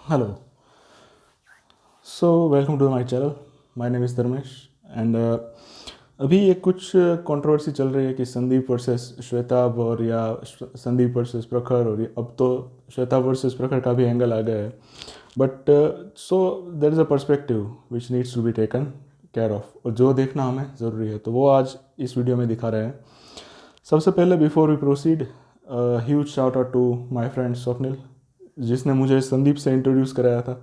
Hello. So welcome to my channel. My name is Dharmesh and अभी एक कुछ controversy चल रही है कि संदीप वर्सेस श्वेताब और या संदीप वर्सेस प्रखर और अब तो श्वेताब वर्सेस प्रखर का भी एंगल आ गया है. But so there is a perspective which needs to be taken care of और जो देखना हमें ज़रूरी है तो वो आज इस वीडियो में दिखा रहे हैं. सबसे पहले before we proceed, huge shout out to my friend Swapnil जिसने मुझे संदीप से इंट्रोड्यूस कराया था.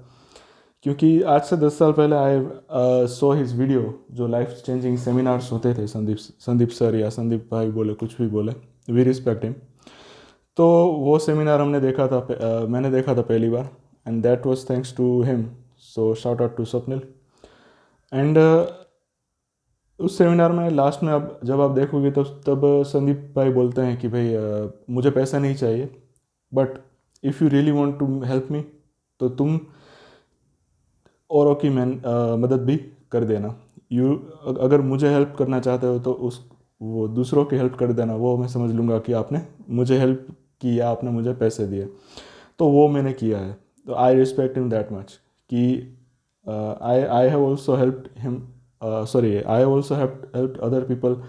क्योंकि आज से 10 साल पहले आई सो हिज वीडियो जो लाइफ चेंजिंग सेमिनार्स होते थे संदीप सर या संदीप भाई बोले कुछ भी बोले, वी रिस्पेक्ट हिम. तो वो सेमिनार मैंने देखा था पहली बार and that was thanks to him. So shout out to Swapnil. And उस सेमिनार में लास्ट में अब जब आप देखोगे तो तब संदीप भाई बोलते हैं कि भाई मुझे पैसा नहीं चाहिए, but if you really want to help me तो तुम औरों की मदद भी कर देना. अगर मुझे हेल्प करना चाहते हो तो उस वो दूसरों की हेल्प कर देना, वो मैं समझ लूँगा कि आपने मुझे हेल्प की या आपने मुझे पैसे दिए. तो वो मैंने किया है. तो I respect him that much कि I I have also helped him. Sorry, I have also helped other people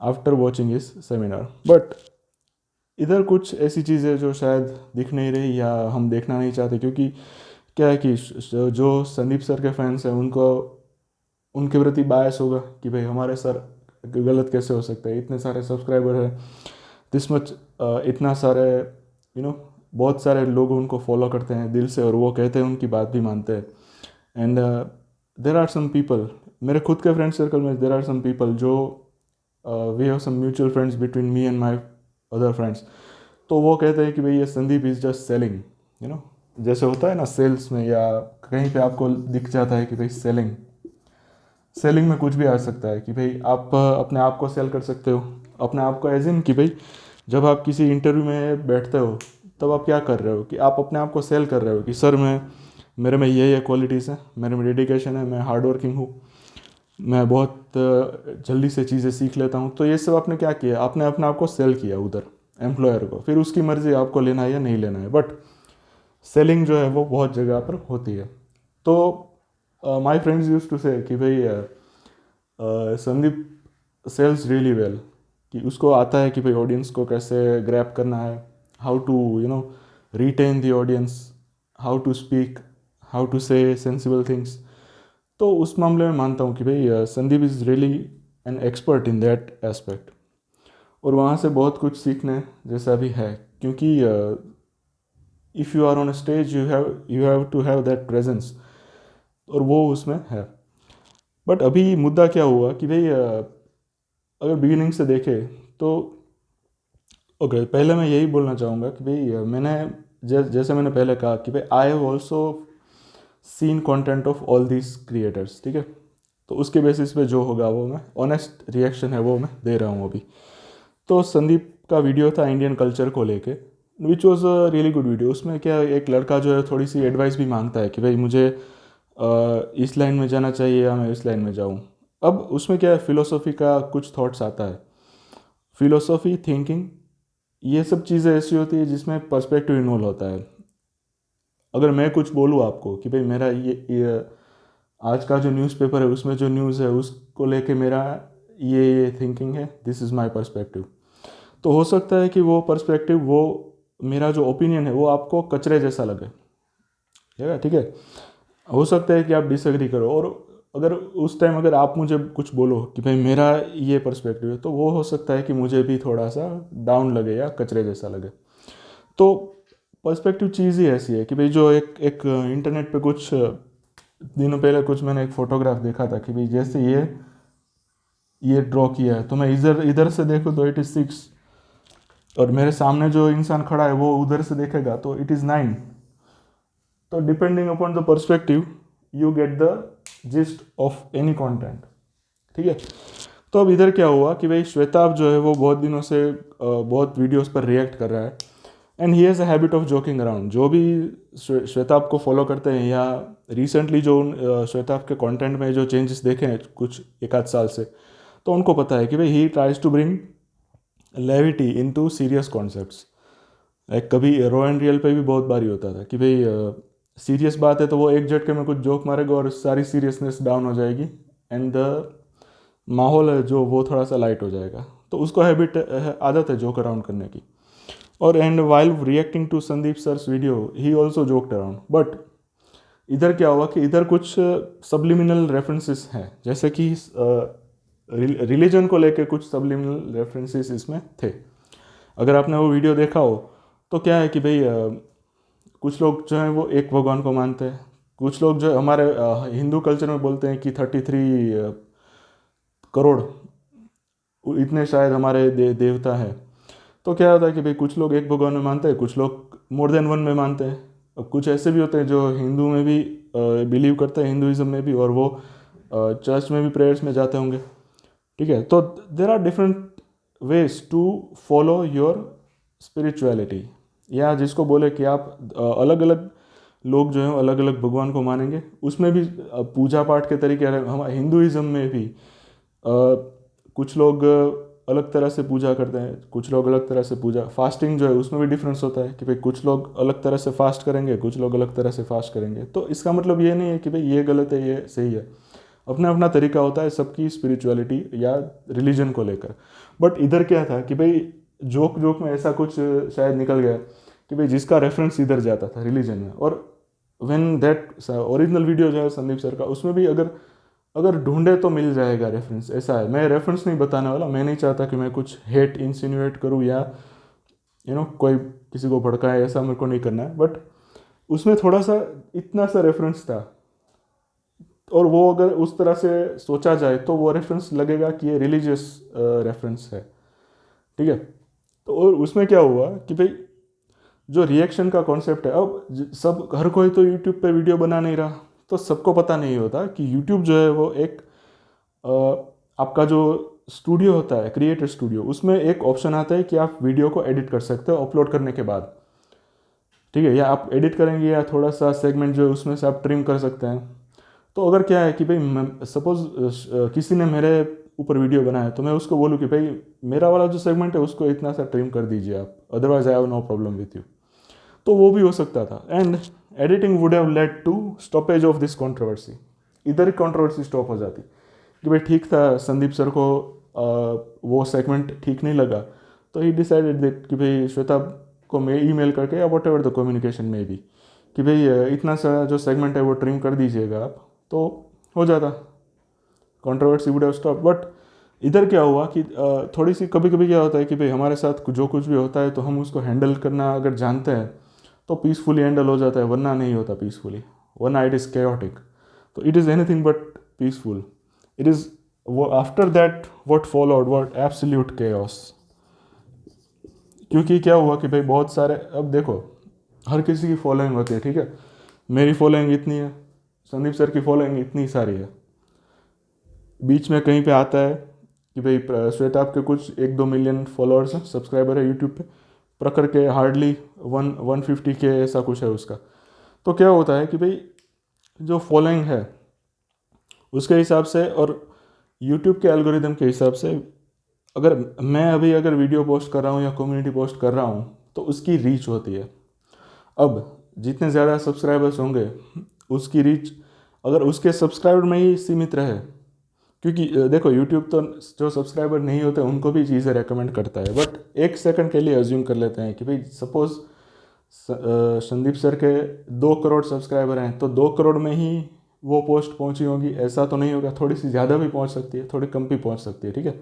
after watching his seminar. But इधर कुछ ऐसी चीज़ें जो शायद दिख नहीं रही या हम देखना नहीं चाहते, क्योंकि क्या है कि जो संदीप सर के फैंस हैं उनको उनके प्रति बायस होगा कि भाई हमारे सर गलत कैसे हो सकता है, इतने सारे सब्सक्राइबर है, दिस मच, इतना सारे बहुत सारे लोग उनको फॉलो करते हैं दिल से और वो कहते हैं उनकी बात भी मानते हैं. And there are some people, मेरे खुद के फ्रेंड सर्कल में देर आर सम पीपल जो we have some mutual friends between me and my other friends. तो वो कहते हैं कि भाई ये Sandeep is just selling, you know जैसे होता है ना सेल्स में या कहीं पे आपको दिख जाता है कि भाई सेलिंग सेलिंग में कुछ भी आ सकता है कि भाई आप अपने आप को सेल कर सकते हो. अपने आप को एज इन कि भाई जब आप किसी इंटरव्यू में बैठते हो तब आप क्या कर रहे हो कि आप अपने आप को सेल कर रहे हो कि सर मैं मेरे में ये क्वालिटीज़ हैं, मेरे में डेडिकेशन है, मैं हार्ड वर्किंग हूँ, मैं बहुत जल्दी से चीज़ें सीख लेता हूँ. तो ये सब आपने क्या किया, आपने अपने आप को सेल किया उधर एम्प्लॉयर को. फिर उसकी मर्ज़ी आपको लेना है या नहीं लेना है, बट सेलिंग जो है वो बहुत जगह पर होती है. तो माई फ्रेंड्स यूज टू से कि भाई संदीप सेल्स रियली वेल, कि उसको आता है कि भाई ऑडियंस को कैसे ग्रैप करना है, how to retain the audience, how to speak, how to say sensible things. तो उस मामले में मानता हूँ कि भाई Sandeep is really an expert in that aspect. और वहाँ से बहुत कुछ सीखने जैसा भी है, क्योंकि if you are on a stage you have to have that presence, और वो उसमें है. बट अभी मुद्दा क्या हुआ कि भाई अगर बिगिनिंग से देखें तो ओके, पहले मैं यही बोलना चाहूँगा कि भाई जैसे मैंने पहले कहा कि भाई आई have also seen content of all these creators, ठीक है. तो उसके बेसिस पे जो होगा वो मैं ऑनेस्ट रिएक्शन है वो मैं दे रहा हूँ अभी. तो संदीप का वीडियो था इंडियन कल्चर को लेके, which was a really good video. उसमें क्या एक लड़का जो है थोड़ी सी एडवाइस भी मांगता है कि भाई मुझे इस लाइन में जाना चाहिए या मैं इस लाइन में जाऊँ. अब उसमें क्या है, फिलोसॉफी का कुछ थॉट्स आता है, फिलोसॉफी थिंकिंग, ये सब चीज़ें ऐसी होती है जिसमें पर्सपेक्टिव इन्वॉल्व होता है. अगर मैं कुछ बोलूँ आपको कि भाई मेरा ये आज का जो न्यूज़पेपर है उसमें जो न्यूज़ है उसको लेके मेरा ये थिंकिंग है, दिस इज़ माई पर्सपेक्टिव. तो हो सकता है कि वो पर्सपेक्टिव, वो मेरा जो ओपिनियन है वो आपको कचरे जैसा लगे, ठीक है. हो सकता है कि आप डिसएग्री करो, और अगर उस टाइम अगर आप मुझे कुछ बोलो कि भाई मेरा ये पर्सपेक्टिव है, तो वो हो सकता है कि मुझे भी थोड़ा सा डाउन लगे या कचरे जैसा लगे. तो पर्सपेक्टिव चीज़ ही ऐसी है कि भाई जो एक एक इंटरनेट पे कुछ दिनों पहले कुछ मैंने एक फ़ोटोग्राफ देखा था कि भाई जैसे ये ड्रॉ किया है तो मैं इधर इधर से देखूँ तो इट इज़ 6, और मेरे सामने जो इंसान खड़ा है वो उधर से देखेगा तो इट इज़ 9. तो depending upon the perspective you get the gist of any content, ठीक है. तो अब इधर क्या हुआ कि भाई श्वेताब जो है वो बहुत दिनों से बहुत वीडियोस पर रिएक्ट कर रहा है, and he has a habit of joking around. जो भी श्वेताब को फॉलो करते हैं या रिसेंटली जो श्वेताब के कंटेंट में जो चेंजेस देखे हैं कुछ एक आध साल से, तो उनको पता है कि भाई he tries to bring levity into serious concepts. Like कभी रॉ एंड रियल पे भी बहुत बारी होता था कि भाई सीरियस बात है तो वो एक झटके में कुछ जोक मारेगा और सारी सीरियसनेस डाउन हो जाएगी, एंड द माहौल है जो वो थोड़ा सा लाइट हो जाएगा। तो उसको हैबिट आदत है जोक अराउंड करने की। और and while reacting to Sandeep sir's video he also joked around, but इधर क्या हुआ कि इधर कुछ सब्लिमिनल रेफरेंसेस हैं, जैसे कि रिलीजन को लेके कुछ सब्लिमिनल रेफरेंसेस इसमें थे। अगर आपने वो वीडियो देखा हो तो क्या है कि भाई कुछ लोग जो हैं वो एक भगवान को मानते हैं, कुछ लोग जो हमारे हिंदू कल्चर में बोलते हैं कि 33 करोड़ इतने शायद हमारे देवता हैं। तो क्या होता है कि भाई कुछ लोग एक भगवान में मानते हैं, कुछ लोग मोर देन वन में मानते हैं। अब कुछ ऐसे भी होते हैं जो हिंदू में भी बिलीव करते हैं, हिंदुइज्म में भी, और वो चर्च में भी प्रेयर्स में जाते होंगे। ठीक है, तो there are different ways to follow your spirituality, या जिसको बोले कि आप अलग अलग लोग जो हैं अलग अलग भगवान को मानेंगे। उसमें भी पूजा पाठ के तरीके हम हिंदुइज्म में भी कुछ लोग अलग तरह से पूजा करते हैं, कुछ लोग अलग तरह से पूजा, फास्टिंग जो है उसमें भी डिफरेंस होता है कि भाई कुछ लोग अलग तरह से फास्ट करेंगे, कुछ लोग अलग तरह से फास्ट करेंगे। तो इसका मतलब ये नहीं है कि भाई ये गलत है ये सही है, अपना अपना तरीका होता है सबकी स्पिरिचुअलिटी या रिलीजन को लेकर। बट इधर क्या था कि भाई जोक जोक में ऐसा कुछ शायद निकल गया कि भाई जिसका रेफरेंस इधर जाता था रिलीजन में, और व्हेन दैट ओरिजिनल वीडियो जो है संदीप सर का, उसमें भी अगर अगर ढूंढे तो मिल जाएगा रेफरेंस। ऐसा है, मैं रेफरेंस नहीं बताने वाला, मैं नहीं चाहता कि मैं कुछ हेट इंसिनुएट करूँ या कोई किसी को भड़काए, ऐसा मेरे को नहीं करना है। बट उसमें थोड़ा सा इतना सा रेफरेंस था, और वो अगर उस तरह से सोचा जाए तो वो रेफरेंस लगेगा कि ये रिलीजियस रेफरेंस है। ठीक है, तो और उसमें क्या हुआ कि भाई जो रिएक्शन का कॉन्सेप्ट है, अब सब हर कोई तो यूट्यूब पे वीडियो बना नहीं रहा, तो सबको पता नहीं होता कि यूट्यूब जो है वो एक आपका जो स्टूडियो होता है क्रिएटर स्टूडियो, उसमें एक ऑप्शन आता है कि आप वीडियो को एडिट कर सकते हो अपलोड करने के बाद। ठीक है, या आप एडिट करेंगे या थोड़ा सा सेगमेंट जो है उसमें से आप ट्रिम कर सकते हैं। तो अगर क्या है कि भाई सपोज किसी ने मेरे ऊपर वीडियो बनाया, तो मैं उसको बोलूँ कि भाई मेरा वाला जो सेगमेंट है उसको इतना सा ट्रिम कर दीजिए आप, otherwise I have no problem with you. तो वो भी हो सकता था, and editing would have led to stoppage of this controversy. इधर ही कंट्रोवर्सी स्टॉप हो जाती कि भाई ठीक था, संदीप सर को वो सेगमेंट ठीक नहीं लगा, तो ही डिसाइडेड दैट कि भाई श्वेता को मैं ईमेल करके या वट एवर द कम्युनिकेशन में भी कि भाई इतना सा जो सेगमेंट है वो ट्रिम कर दीजिएगा आप, तो हो जाता, controversy would have stop. But इधर क्या हुआ कि थोड़ी सी कभी कभी क्या होता है कि भाई हमारे साथ जो कुछ भी होता है तो हम उसको हैंडल करना अगर जानते हैं तो पीसफुली हैंडल हो जाता है, वरना नहीं होता पीसफुली, वरना इट इज़ केओटिक। तो it is anything but peaceful. It is वो after that what followed what absolute chaos. क्योंकि क्या हुआ कि भाई बहुत सारे, अब देखो हर किसी की फॉलोइंग होती है, ठीक है, मेरी फॉलोइंग इतनी है, संदीप सर की फॉलोइंग इतनी सारी है, बीच में कहीं पे आता है कि भाई श्वेता आपके कुछ 1-2 मिलियन फॉलोअर्स हैं, सब्सक्राइबर है यूट्यूब पे, प्रखर के हार्डली 150K ऐसा कुछ है उसका। तो क्या होता है कि भाई जो फॉलोइंग है उसके हिसाब से और यूट्यूब के एल्गोरिदम के हिसाब से, अगर मैं अभी अगर वीडियो पोस्ट कर रहा हूँ या कम्युनिटी पोस्ट कर रहा हूँ तो उसकी रीच होती है। अब जितने ज़्यादा सब्सक्राइबर्स होंगे उसकी रीच अगर उसके सब्सक्राइबर में ही सीमित रहे, क्योंकि देखो यूट्यूब तो जो सब्सक्राइबर नहीं होते उनको भी चीज़ें रेकमेंड करता है। बट एक सेकंड के लिए अज्यूम कर लेते हैं कि भाई सपोज संदीप सर के 2 करोड़ सब्सक्राइबर हैं, तो 2 करोड़ में ही वो पोस्ट पहुंची होगी, ऐसा तो नहीं होगा, थोड़ी सी ज़्यादा भी पहुंच सकती है, थोड़ी कम भी पहुंच सकती है। ठीक है,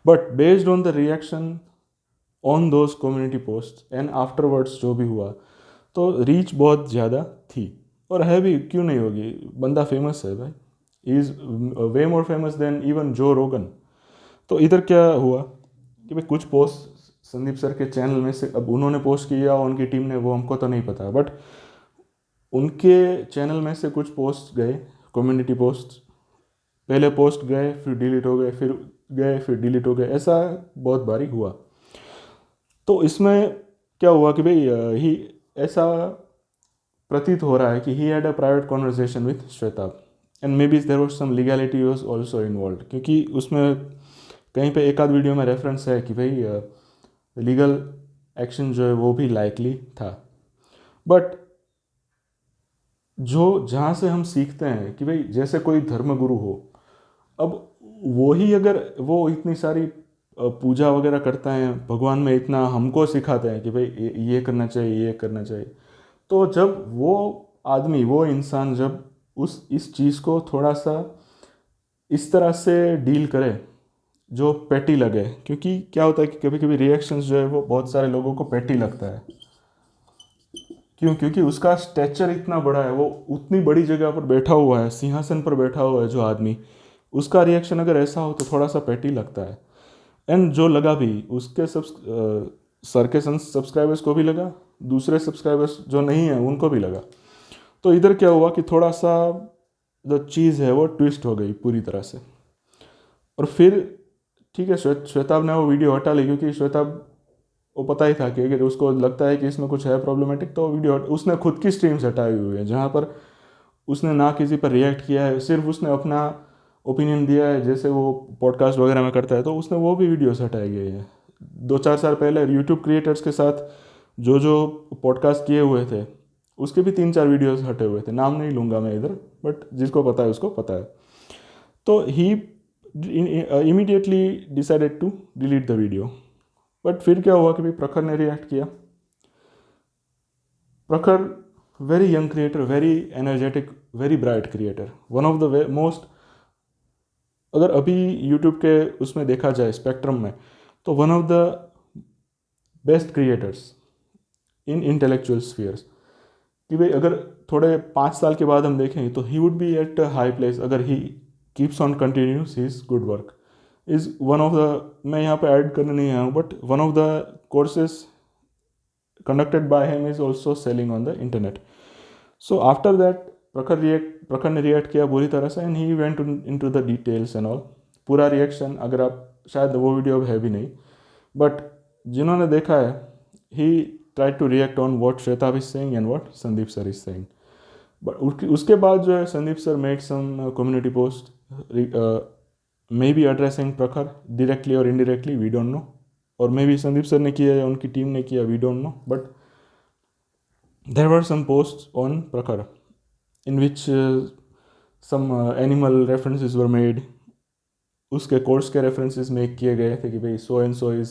but based on the reaction on those community post and afterwards जो भी हुआ, तो रीच बहुत ज़्यादा थी, और है भी, क्यों नहीं होगी, बंदा फेमस है भाई, is way more famous than even Joe Rogan. तो इधर क्या हुआ कि भाई कुछ पोस्ट संदीप सर के चैनल में से, अब उन्होंने पोस्ट किया उनकी टीम ने, वो हमको तो नहीं पता, बट उनके चैनल में से कुछ पोस्ट गए, कम्युनिटी पोस्ट, पहले पोस्ट गए फिर डिलीट हो गए फिर डिलीट हो गए, ऐसा बहुत बारी हुआ। तो इसमें क्या हुआ कि भाई ही ऐसा प्रतीत हो रहा है कि he had a private conversation with Shweta, and maybe there was some legality was also involve, क्योंकि उसमें कहीं पे एक आध वीडियो में रेफरेंस है कि भाई लीगल एक्शन जो है वो भी लाइकली था। बट जो जहाँ से हम सीखते हैं कि भाई जैसे कोई धर्मगुरु हो, अब वो ही अगर वो इतनी सारी पूजा वगैरह करता है, भगवान में इतना हमको सिखाते हैं कि भाई ये करना चाहिए, ये करना चाहिए, तो जब वो आदमी, वो इंसान जब उस इस चीज़ को थोड़ा सा इस तरह से डील करे जो पेटी लगे, क्योंकि क्या होता है कि कभी कभी रिएक्शंस जो है वो बहुत सारे लोगों को पेटी लगता है। क्यों? क्योंकि उसका स्टेचर इतना बड़ा है, वो उतनी बड़ी जगह पर बैठा हुआ है, सिंहासन पर बैठा हुआ है जो आदमी, उसका रिएक्शन अगर ऐसा हो तो थोड़ा सा पेटी लगता है। एंड जो लगा भी उसके सर के सब्सक्राइबर्स को भी लगा, दूसरे सब्सक्राइबर्स जो नहीं है उनको भी लगा। तो इधर क्या हुआ कि थोड़ा सा जो चीज़ है वो ट्विस्ट हो गई पूरी तरह से। और फिर ठीक है, श्वेताब ने वो वीडियो हटा ली, क्योंकि श्वेताब वो पता ही था कि अगर उसको लगता है कि इसमें कुछ है प्रॉब्लमेटिक तो वीडियो उसने खुद की स्ट्रीम्स हटाई हुई है, जहाँ पर उसने ना किसी पर रिएक्ट किया है, सिर्फ उसने अपना ओपिनियन दिया है जैसे वो पॉडकास्ट वगैरह में करता है, तो उसने वो भी वीडियोस हटाई गई है। 2-4 साल पहले यूट्यूब क्रिएटर्स के साथ जो जो पॉडकास्ट किए हुए थे उसके भी 3-4 वीडियोस हटे हुए थे, नाम नहीं लूँगा मैं इधर, बट जिसको पता है उसको पता है। तो he immediately decided to delete the video. But फिर क्या हुआ कि भाई प्रखर ने रिएक्ट किया। प्रखर very young creator, very energetic, very bright creator, one of the most, अगर अभी यूट्यूब के उसमें देखा जाए स्पेक्ट्रम में, तो one of the best creators in intellectual spheres. कि भाई अगर थोड़े 5 साल के बाद हम देखें तो he would be at high place अगर he keeps on continuous his good work. Is one of the, मैं यहाँ पे ऐड करने नहीं आया हूँ, but one of the courses conducted by him is also selling on the internet. So after that प्रखर ने रिएक्ट किया बुरी तरह से, and he went into the details and all. पूरा रिएक्शन अगर आप, शायद वो वीडियो अब है भी नहीं, बट जिन्होंने देखा है, he try to react on what Shweta is saying and what Sandeep sir is saying. But उसके बाद जो है Sandeep sir made some community post maybe addressing Prakhar directly और इनडायरेक्टली, वी डोंट नो, और मे बी संदीप सर ने किया या उनकी टीम ने किया, we don't know, but there were some post on Prakhar in which some animal references were made. उसके course के रेफरेंसेस मेक किए गए थे कि भाई so and so is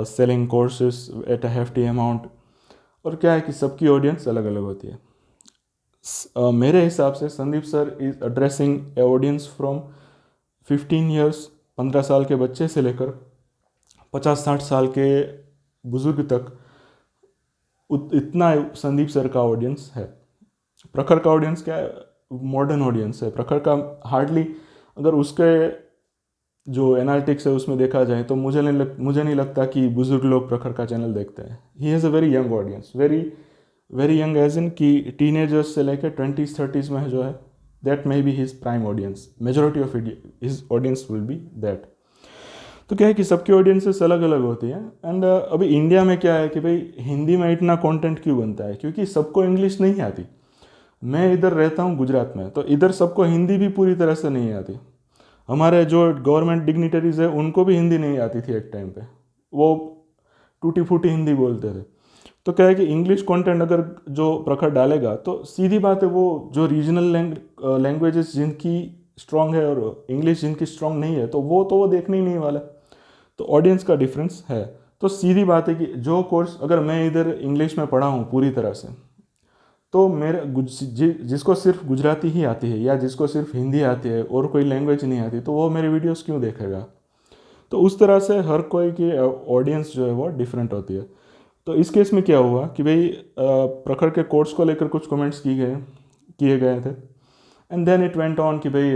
selling courses at a hefty amount. और क्या है कि सबकी ऑडियंस अलग अलग होती है। मेरे हिसाब से Sandeep sir is addressing a audience from 15 years, 15 साल के बच्चे से लेकर 50-60 साल के बुजुर्ग तक, इतना संदीप सर का ऑडियंस है। प्रखर का ऑडियंस क्या है? मॉडर्न ऑडियंस है। प्रखर का हार्डली, अगर उसके जो एनालिटिक्स है उसमें देखा जाए तो मुझे नहीं लगता कि बुजुर्ग लोग प्रखर का चैनल देखते हैं। He has a very young audience, very very young age in कि टीनेजर्स से लेकर 20s-30s में जो है, that may be his prime audience, majority of his audience will be that. तो क्या है कि सबकी ऑडियंसेस अलग अलग होती हैं। एंड अभी इंडिया में क्या है कि भाई हिंदी में इतना कंटेंट क्यों बनता है? क्योंकि सबको इंग्लिश नहीं आती। मैं इधर रहता हूँ गुजरात में, तो इधर सबको हिंदी भी पूरी तरह से नहीं आती। हमारे जो गवर्नमेंट डिग्निटरीज है उनको भी हिंदी नहीं आती थी एक टाइम पे, वो टूटी फूटी हिंदी बोलते थे। तो क्या है कि इंग्लिश कंटेंट अगर जो प्रखर डालेगा तो सीधी बात है, वो जो रीजनल लैंग्वेजेस जिनकी स्ट्रांग है और इंग्लिश जिनकी स्ट्रांग नहीं है, तो वो देखने ही नहीं वाला। तो ऑडियंस का डिफरेंस है। तो सीधी बात है कि जो कोर्स अगर मैं इधर इंग्लिश में पढ़ा हूँ पूरी तरह से, तो मेरे जिसको सिर्फ गुजराती ही आती है या जिसको सिर्फ हिंदी आती है और कोई लैंग्वेज नहीं आती, तो वो मेरे वीडियोस क्यों देखेगा? तो उस तरह से हर कोई की ऑडियंस जो है वो डिफरेंट होती है। तो इस केस में क्या हुआ कि भाई प्रखर के कोर्स को लेकर कुछ कमेंट्स किए गए थे, and then it went on कि भाई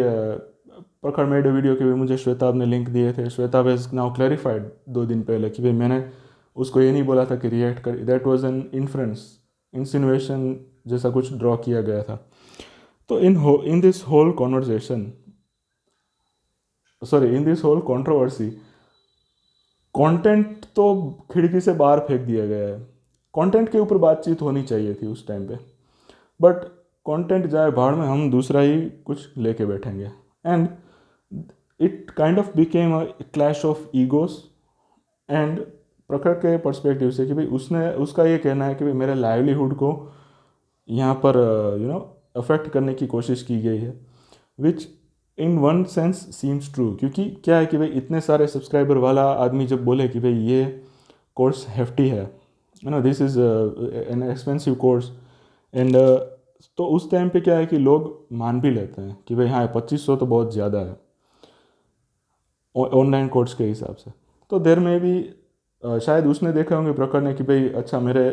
प्रखर मेड ए वीडियो कि भाई मुझे श्वेताब ने लिंक दिए थे। श्वेताब हैज़ नाउ क्लैरिफाइड 2 दिन पहले कि भाई मैंने उसको ये नहीं बोला था कि रिएक्ट कर, that was an inference, insinuation जैसा कुछ ड्रॉ किया गया था। तो in this whole conversation, sorry in this whole controversy, content तो खिड़की से बाहर फेंक दिया गया है। कंटेंट के ऊपर बातचीत होनी चाहिए थी उस टाइम पे, बट कंटेंट जाए भाड़ में, हम दूसरा ही कुछ लेके बैठेंगे। And it kind of became a clash of egos. And प्रखर के पर्सपेक्टिव से कि भाई उसका ये कहना है कि भाई मेरे लाइवलीहुड को यहाँ पर अफेक्ट करने की कोशिश की गई है, which in one sense seems true. क्योंकि क्या है कि भाई इतने सारे सब्सक्राइबर वाला आदमी जब बोले कि भाई ये कोर्स हेफ्टी है, this is an expensive course, and तो उस टाइम पे क्या है कि लोग मान भी लेते हैं कि भाई हाँ 2500 तो बहुत ज़्यादा है ऑनलाइन कोर्स के हिसाब से। तो देर में भी शायद उसने देखा होंगे प्रखर ने कि भाई अच्छा मेरे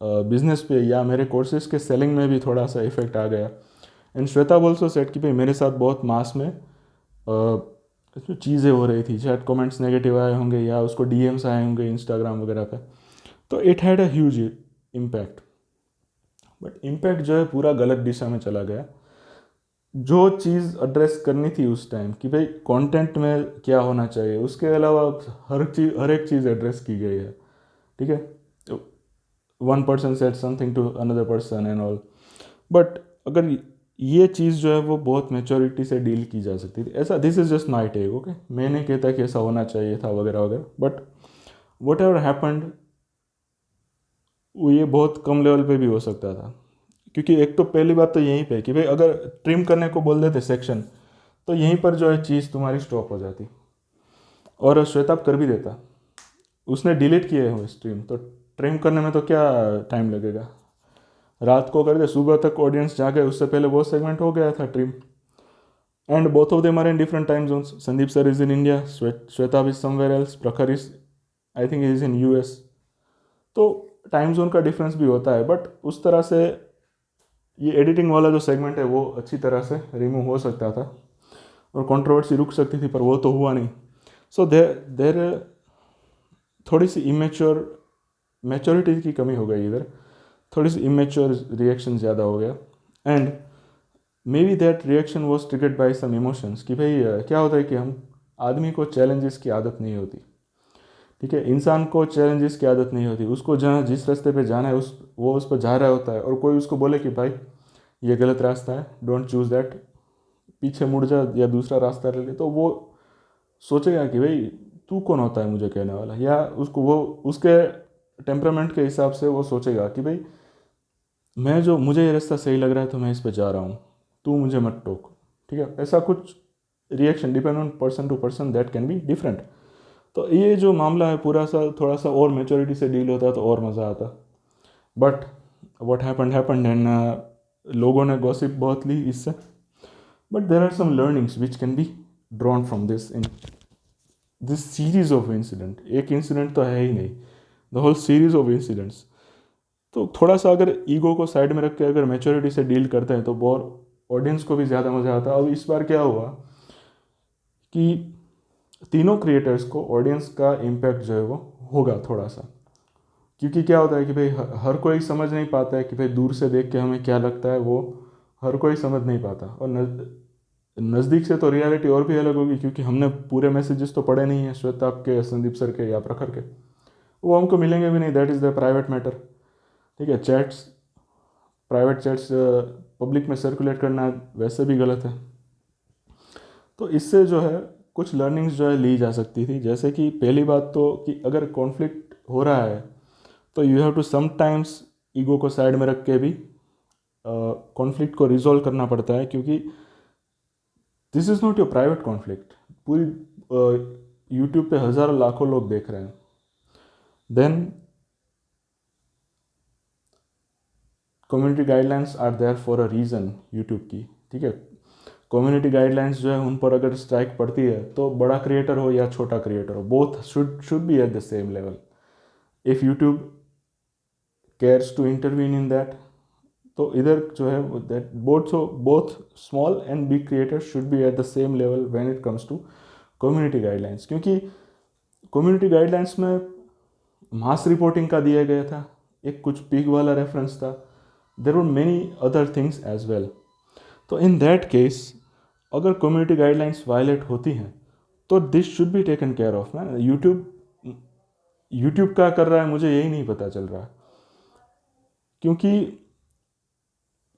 बिजनेस पे या मेरे कोर्सेज के सेलिंग में भी थोड़ा सा इफेक्ट आ गया। एंड श्वेता ऑल्सो सेट कि भाई मेरे साथ बहुत मास में चीज़ें हो रही थी, शायद कमेंट्स नेगेटिव आए होंगे या उसको डीएम्स आए होंगे इंस्टाग्राम वगैरह पे, तो it had a huge impact. But impact जो है पूरा गलत दिशा में चला गया। जो चीज़ एड्रेस करनी थी उस टाइम कि भाई कंटेंट में क्या होना चाहिए, उसके अलावा हर एक चीज़ एड्रेस की गई है, ठीक है। One person said something to another person and all, but अगर ये चीज़ जो है वो बहुत मेच्योरिटी से डील की जा सकती थी। ऐसा this is just my take, okay, मैं नहीं कहता कि ऐसा होना चाहिए था वगैरह वगैरह, बट वट एवर हैपन्ड वो ये बहुत कम लेवल पे भी हो सकता था। क्योंकि एक तो पहली बात तो यहीं पे कि भाई अगर ट्रिम करने को बोल देते सेक्शन, तो यहीं पर जो है चीज़ तुम्हारी स्टॉप हो जाती, और श्वेताब कर भी देता। उसने डिलीट किए हुए स्ट्रीम, तो ट्रिम करने में तो क्या टाइम लगेगा, रात को कर दे, सुबह तक ऑडियंस जागे, उससे पहले वो सेगमेंट हो गया था trim. And both of them are in different time zones. Sandeep sir is in India, Shwetab is somewhere else, Prakhar is I think is in US. तो टाइम जोन का डिफरेंस भी होता है, बट उस तरह से ये एडिटिंग वाला जो सेगमेंट है वो अच्छी तरह से रिमूव हो सकता था और कंट्रोवर्सी रुक सकती थी, पर वो तो हुआ नहीं। सो देर थोड़ी सी मैच्योरिटी की कमी हो गई इधर, थोड़ी सी इमेच्योर रिएक्शन ज़्यादा हो गया। And maybe that reaction was triggered by some emotions कि भाई क्या होता है कि हम आदमी को चैलेंजेस की आदत नहीं होती, ठीक है, इंसान को चैलेंजेस की आदत नहीं होती। उसको जहाँ जिस रास्ते पे जाना है वो उस पर जा रहा होता है, और कोई उसको बोले कि भाई ये गलत रास्ता है, डोंट चूज़ दैट, पीछे मुड़ जा या दूसरा रास्ता ले ले, तो वो सोचेगा कि भाई तू कौन होता है मुझे कहने वाला, या उसको वो उसके टेम्परामेंट के हिसाब से वो सोचेगा कि भाई मुझे ये रास्ता सही लग रहा है तो मैं इस पर जा रहा हूँ, तू मुझे मत टोक, ठीक है। ऐसा कुछ reaction depend on person to person, that can be different. तो ये जो मामला है पूरा सा थोड़ा सा और मेच्योरिटी से डील होता तो और मज़ा आता। बट वट हैपेंड एंड लोगों ने गॉसिप बहुत ली इससे। But there are some learnings which can be drawn from this in this series of incident. एक इंसिडेंट तो है ही नहीं, the whole series of incidents. तो थोड़ा सा अगर ईगो को साइड में रख के अगर मेच्योरिटी से डील करते हैं तो बहुत ऑडियंस को भी ज़्यादा मज़ा आता। अब इस बार क्या हुआ कि तीनों क्रिएटर्स को ऑडियंस का इम्पैक्ट जो है वो होगा थोड़ा सा, क्योंकि क्या होता है कि भाई हर कोई समझ नहीं पाता है कि भाई दूर से देख के हमें क्या लगता है, वो हर कोई समझ नहीं पाता। और नज़दीक से तो रियलिटी और भी अलग होगी, क्योंकि हमने पूरे मैसेजेस तो पढ़े नहीं हैं श्वेता के, संदीप सर के या प्रखर के, वो हमको मिलेंगे भी नहीं, that is the private matter, ठीक है। चैट्स, प्राइवेट चैट्स पब्लिक में सर्कुलेट करना वैसे भी गलत है। तो इससे जो है कुछ लर्निंग्स जो है ली जा सकती थी, जैसे कि पहली बात तो कि अगर कॉन्फ्लिक्ट हो रहा है तो you have to sometimes ego को साइड में रख के भी कॉन्फ्लिक्ट को रिजॉल्व करना पड़ता है, क्योंकि this is not your private conflict. पूरी यूट्यूब पे हज़ारों लाखों लोग देख रहे हैं। Then community guidelines are there for a reason YouTube की, ठीक है। कम्युनिटी गाइडलाइंस जो है उन पर अगर स्ट्राइक पड़ती है तो बड़ा क्रिएटर हो या छोटा क्रिएटर हो, both should be at the same level. If YouTube cares to intervene in that, तो इधर जो है that both small and big creators should be at the same level when it comes to community guidelines। क्योंकि community guidelines में मास reporting का दिया गया था, एक कुछ पीक वाला रेफरेंस था, there were many other things as well. तो इन दैट केस अगर कम्युनिटी गाइडलाइंस वायलेट होती हैं तो this should be taken care of ना। यूट्यूब क्या कर रहा है मुझे यही नहीं पता चल रहा, क्योंकि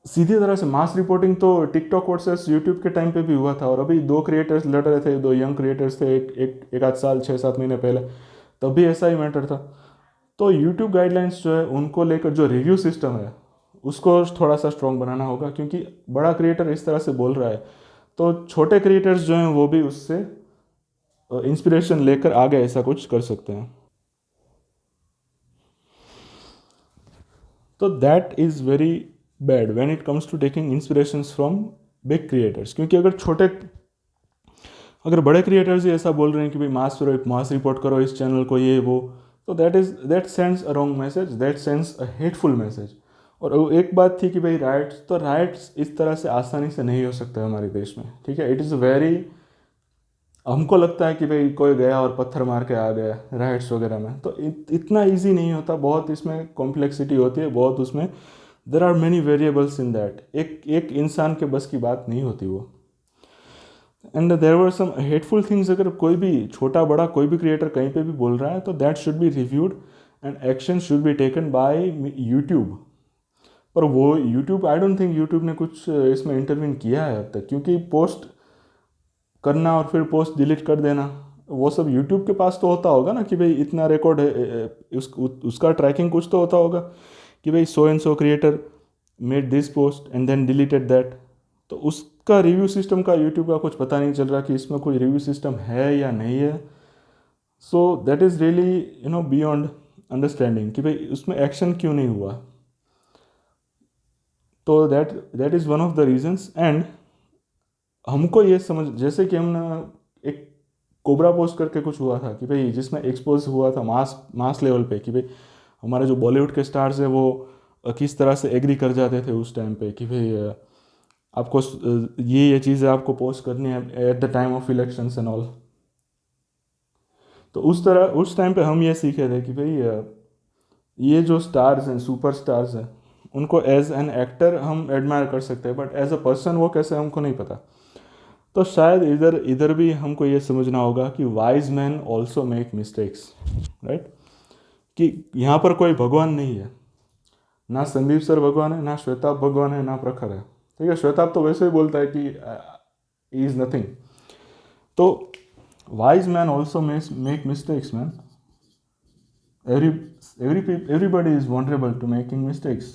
सीधी तरह से मास रिपोर्टिंग तो टिकटॉक वर्सेस यूट्यूब के टाइम पे भी हुआ था, और अभी दो क्रिएटर्स लड़ रहे थे, दो यंग क्रिएटर्स थे, एक आध साल 6-7 महीने पहले, तब भी ऐसा ही मैटर था। तो यूट्यूब गाइडलाइंस जो है उनको लेकर जो रिव्यू सिस्टम है उसको थोड़ा सा स्ट्रॉन्ग बनाना होगा, क्योंकि बड़ा क्रिएटर इस तरह से बोल रहा है तो छोटे क्रिएटर्स जो हैं वो भी उससे इंस्पिरेशन लेकर आगे ऐसा कुछ कर सकते हैं। तो that is very bad when it comes to taking inspirations from big creators, क्योंकि अगर बड़े क्रिएटर्स ही ऐसा बोल रहे हैं कि भाई मास रिपोर्ट करो इस चैनल को, ये वो, तो that sends a wrong message, that sends a hateful message. और वो एक बात थी कि भाई राइट्स इस तरह से आसानी से नहीं हो सकता हमारे देश में, ठीक है। इट इज़ वेरी, हमको लगता है कि भाई कोई गया और पत्थर मार के आ गया राइट्स वगैरह में, तो इतना इजी नहीं होता, बहुत इसमें कॉम्प्लेक्सिटी होती है, बहुत उसमें there are many variables in that, एक एक इंसान के बस की बात नहीं होती वो। And there were some hateful things, अगर कोई भी छोटा बड़ा कोई भी क्रिएटर कहीं पे भी बोल रहा है तो that should be reviewed and action should be taken by YouTube. पर वो YouTube, I don't think YouTube ने कुछ इसमें इंटरवीन किया है अब तक, क्योंकि पोस्ट करना और फिर पोस्ट डिलीट कर देना वो सब यूट्यूब के पास तो होता होगा ना, कि भाई इतना रिकॉर्ड है, उसका ट्रैकिंग कुछ तो होता होगा कि भाई so and so creator made this post and then deleted that. तो उसका रिव्यू सिस्टम का यूट्यूब का कुछ पता नहीं चल रहा कि इसमें कोई रिव्यू सिस्टम है या नहीं है। So that is really beyond understanding कि भाई उसमें एक्शन क्यों नहीं हुआ। तो that is one of the reasons. And हमको ये समझ, जैसे कि हमने एक कोबरा पोस्ट करके कुछ हुआ था कि भाई जिसमें एक्सपोज हुआ था मास लेवल पे कि भाई हमारे जो बॉलीवुड के स्टार्स हैं वो किस तरह से एग्री कर जाते थे उस टाइम पे कि भाई आपको ये चीज़ें आपको पोस्ट करनी है at the time of elections and all. तो उस टाइम पे हम ये सीखे थे कि भाई ये जो स्टार्स हैं, सुपर स्टार्स हैं, उनको एज एन एक्टर हम एडमायर कर सकते हैं, बट एज अ पर्सन वो कैसे हमको नहीं पता। तो शायद इधर इधर भी हमको ये समझना होगा कि wise man also make mistakes, right. कि यहाँ पर कोई भगवान नहीं है, ना संदीप सर भगवान है, ना श्वेताब भगवान है, ना प्रखर है, ठीक है। श्वेताब तो वैसे ही बोलता है कि इज नथिंग। तो wise man also make mistakes man, everybody is vulnerable to making mistakes.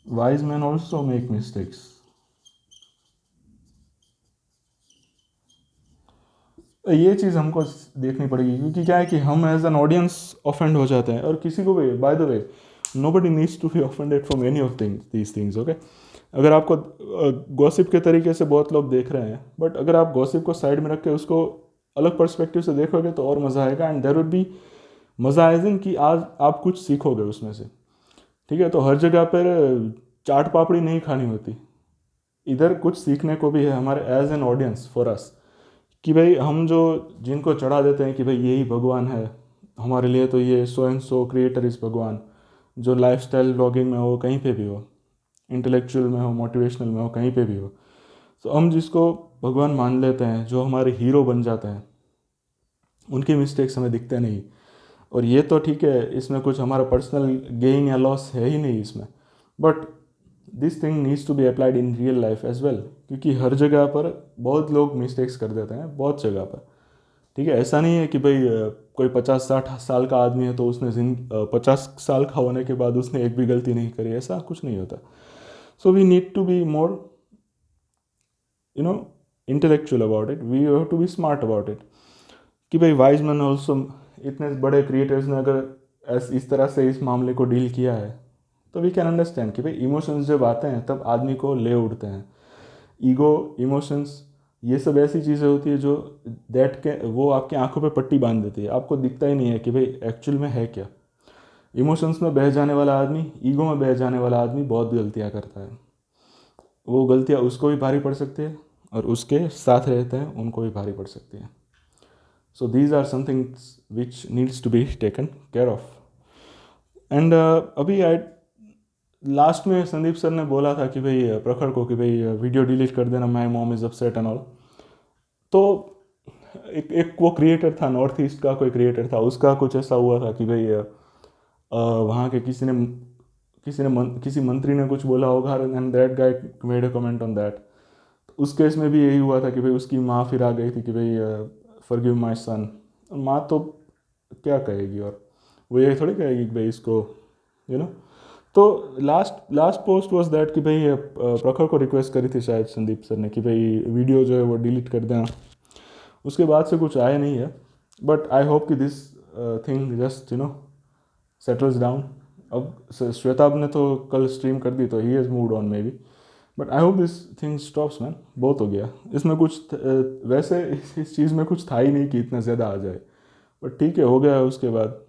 Wise men also make mistakes. ये चीज़ हमको देखनी पड़ेगी, क्योंकि क्या है कि हम एज एन ऑडियंस ऑफेंड हो जाते हैं, और किसी को भी, by the way, nobody needs to be offended from any of these things, okay. अगर आपको गॉसिप के तरीके से बहुत लोग देख रहे हैं, बट अगर आप गॉसिप को साइड में रख के उसको अलग पर्सपेक्टिव से देखोगे तो और मज़ा आएगा। एंड देयर वुड बी मज़ा आएज इन कि आज आप कुछ सीखोगे उसमें से, ठीक है। तो हर जगह पर चाट पापड़ी नहीं खानी होती, इधर कुछ सीखने को भी है हमारे as an audience for us, कि भाई हम जो जिनको चढ़ा देते हैं कि भाई यही भगवान है हमारे लिए, तो ये सो एंड सो क्रिएटर इस भगवान, जो लाइफस्टाइल व्लॉगिंग में हो, कहीं पे भी हो, इंटेलेक्चुअल में हो, मोटिवेशनल में हो, कहीं पे भी हो, तो हम जिसको भगवान मान लेते हैं, जो हमारे हीरो बन जाते हैं, उनकी मिस्टेक्स हमें दिखते नहीं। और ये तो ठीक है, इसमें कुछ हमारा पर्सनल गेन या लॉस है ही नहीं इसमें, but this thing needs to be applied in real life as well, क्योंकि हर जगह पर बहुत लोग मिस्टेक्स कर देते हैं, बहुत जगह पर, ठीक है। ऐसा नहीं है कि भाई कोई 50-60 साल का आदमी है तो उसने 50 साल का होने के बाद उसने एक भी गलती नहीं करी, ऐसा कुछ नहीं होता। So we need to be more you know intellectual about it, we have to be smart about it, कि भाई वाइज मैन ऑल्सो, इतने बड़े क्रिएटर्स ने अगर इस तरह से इस मामले को डील किया है, तो वी कैन अंडरस्टैंड कि भाई इमोशंस जब आते हैं तब आदमी को ले उठते हैं। ईगो, इमोशंस, ये सब ऐसी चीज़ें होती है जो वो आपके आंखों पे पट्टी बांध देती है, आपको दिखता ही नहीं है कि भाई एक्चुअल में है क्या। इमोशंस में बह जाने वाला आदमी, ईगो में बह जाने वाला आदमी बहुत गलतियाँ करता है। वो गलतियाँ उसको भी भारी पड़ सकती है, और उसके साथ रहते हैं उनको भी भारी पड़ सकती है। So these are some things which needs to be taken care of. And अभी आई लास्ट में संदीप सर ने बोला था कि भाई प्रखर को कि भाई वीडियो डिलीट कर देना, my mom is upset and all. तो एक वो क्रिएटर था, नॉर्थ ईस्ट का कोई क्रिएटर था, उसका कुछ ऐसा हुआ था कि भाई वहाँ के किसी मंत्री ने कुछ बोला होगा, and that guy made a comment on that. उस केस में भी यही हुआ था कि भाई उसकी माँ फिर आ गई थी कि भाई फॉरगिव माय सन। माँ तो क्या कहेगी, और वो ये थोड़ी कहेगी कि भाई इसको यू नो तो last last post was that कि भाई प्रखर को रिक्वेस्ट करी थी शायद संदीप सर ने कि भाई वीडियो जो है वो डिलीट कर देना। उसके बाद से कुछ आया नहीं है, बट आई होप कि this thing just settles down. अब श्वेताब ने तो कल स्ट्रीम कर दी तो he has moved on may be, but I hope this thing stops man. बहुत हो गया इसमें कुछ वैसे इस चीज़ में कुछ था ही नहीं कि इतना ज़्यादा आ जाए, बट ठीक है हो गया उसके बाद।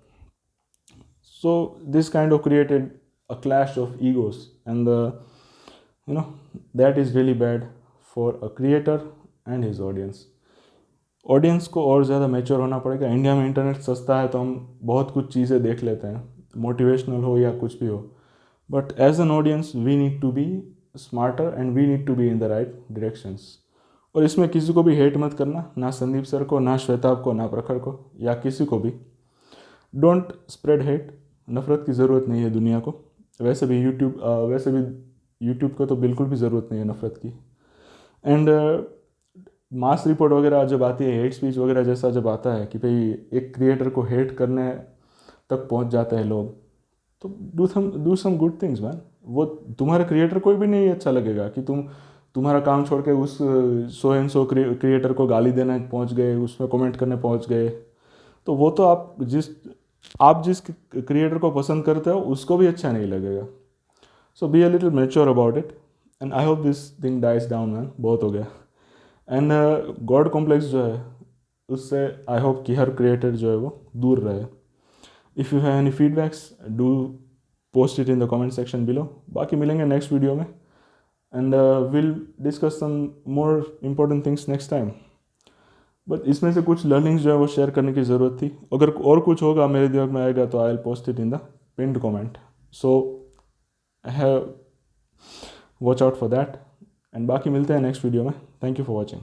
So this kind of created a clash of egos, and you know that is really bad for a creator and his audience. Audience को और ज़्यादा मैच्योर होना पड़ेगा। इंडिया में इंटरनेट सस्ता है तो हम बहुत कुछ चीज़ें देख लेते हैं, मोटिवेशनल हो या कुछ भी हो, but as an audience we need to be smarter and we need to be in the right directions. और इसमें किसी को भी हेट मत करना, ना संदीप सर को, ना श्वेताब को, ना प्रखर को, या किसी को भी। Don't spread hate. नफ़रत की ज़रूरत नहीं है दुनिया को। वैसे भी यूट्यूब को तो बिल्कुल भी ज़रूरत नहीं है नफ़रत की। एंड मास रिपोर्ट वगैरह जब आती है, हेट स्पीच वगैरह जैसा जब आता है कि भाई एक क्रिएटर को हेट करने तक पहुंच जाते हैं लोग, तो do some good things man. वो तुम्हारा क्रिएटर कोई भी नहीं अच्छा लगेगा कि तुम्हारा काम छोड़ के उस सो एंड सो क्रिएटर को गाली देने पहुंच गए, उसमें कमेंट करने पहुंच गए। तो वो तो आप जिस क्रिएटर को पसंद करते हो उसको भी अच्छा नहीं लगेगा। So be a little mature about it, and I hope this thing dies down man. बहुत हो गया। एंड गॉड कॉम्प्लेक्स जो है उससे आई होप कि हर क्रिएटर जो है वो दूर रहे। If you have any feedbacks do post it in the comment section below. बाकी मिलेंगे नेक्स्ट वीडियो में, and will discuss some more important things next time. But इसमें से कुछ लर्निंग्स जो है वो शेयर करने की ज़रूरत थी। अगर और कुछ होगा मेरे दिमाग में आएगा तो I will post it in the pinned comment. So have watch out for that, and बाकी मिलते हैं नेक्स्ट वीडियो में। Thank you for watching.